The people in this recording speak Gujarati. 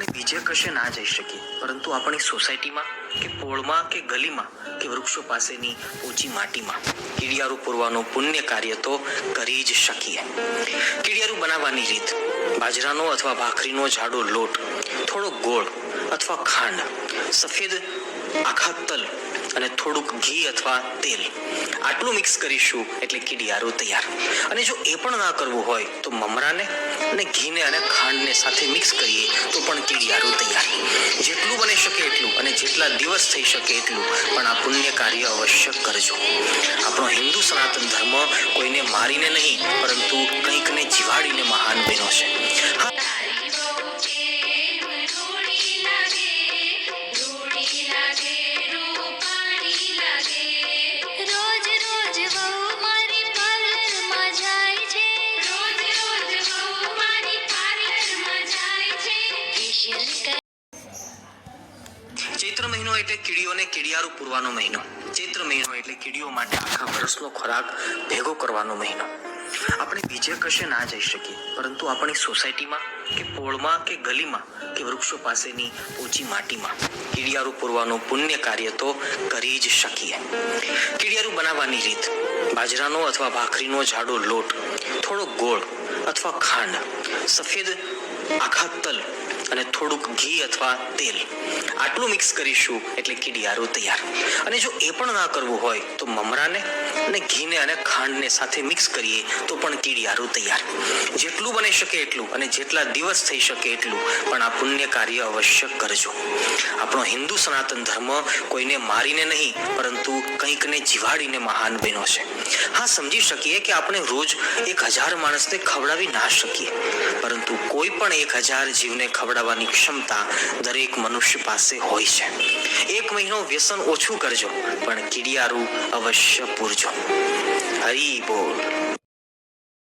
આપણે બીજે કશે ના જઈ શકીએ, પરંતુ આપણી સોસાયટીમાં કે પોળમાં કે ગલીમાં કે વૃક્ષો પાસેની ઊંચી માટીમાં કીડિયારું પૂરવાનું પુણ્ય કાર્ય તો કરી જ શકીએ. કીડિયારું બનાવવાની રીત: બાજરાનો અથવા ભાખરીનો જાડો લોટ, થોડો ગોળ અથવા ખાંડ, સફેદ આખા તલ અને થોડુંક ઘી અથવા તેલ, આટલું મિક્સ કરીશું એટલે કીડિયારું તૈયાર. અને જો એ પણ ના કરવું હોય તો મમરાને અને ઘીને અને ખાંડને સાથે મિક્સ કરીએ તો પણ કીડિયારું તૈયાર. જેટલું બની શકે એટલું અને જેટલા દિવસ થઈ શકે એટલું પણ આ પુણ્ય કાર્ય અવશ્ય કરજો. આપણો હિન્દુ સનાતન ધર્મ કોઈને મારીને નહીં પરંતુ કંઈકને જીવાડીને મહાન બન્યો છે. ચૈત્ર મહિનો એટલે કીડીઓને કીડિયારું પૂરવાનો મહિનો. ચૈત્ર મહિનો એટલે કીડીઓ માટે આખા વર્ષનો ખોરાક ભેગો કરવાનો મહિનો. આપણે બીજે કશે ના જઈ શકીએ, પરંતુ આપણી સોસાયટીમાં કે પોળમાં કે ગલીમાં કે વૃક્ષો પાસેની ઊંચી માટીમાં કીડિયારું પૂરવાનું પુણ્ય કાર્ય તો કરી જ શકીએ. કીડિયારું બનાવવાની રીત: બાજરાનો અથવા ભાખરીનો જાડો લોટ, થોડો ગોળ અથવા ખાંડ, સફેદ આખા તલ અને થોડુંક ઘી અથવા તેલ, આટલું મિક્સ કરીશું એટલે કીડિયારું તૈયાર. અને જો એ પણ ના કરવું હોય તો મમરાને અને ઘીને અને ખાંડને સાથે મિક્સ કરીએ તો પણ કીડિયારું તૈયાર. જેટલું બની શકે એટલું અને જેટલા દિવસ થઈ શકે એટલું પણ આ પુણ્ય કાર્ય અવશ્ય કરજો. આપણો હિન્દુ સનાતન ધર્મ કોઈને મારીને નહીં પરંતુ કંઈકને જીવાડીને મહાન બન્યો છે. હા, સમજી શકીએ કે આપણે રોજ 1000 માણસને ખવડાવી ના શકીએ, પરંતુ કોઈ પણ 1000 જીવને ખવડાવવાની ક્ષમતા દરેક મનુષ્ય પાસે હોય છે. એક મહિનો વ્યસન ઓછું કરજો, પણ કીડિયારું અવશ્ય પૂરજો. હરી બોલ.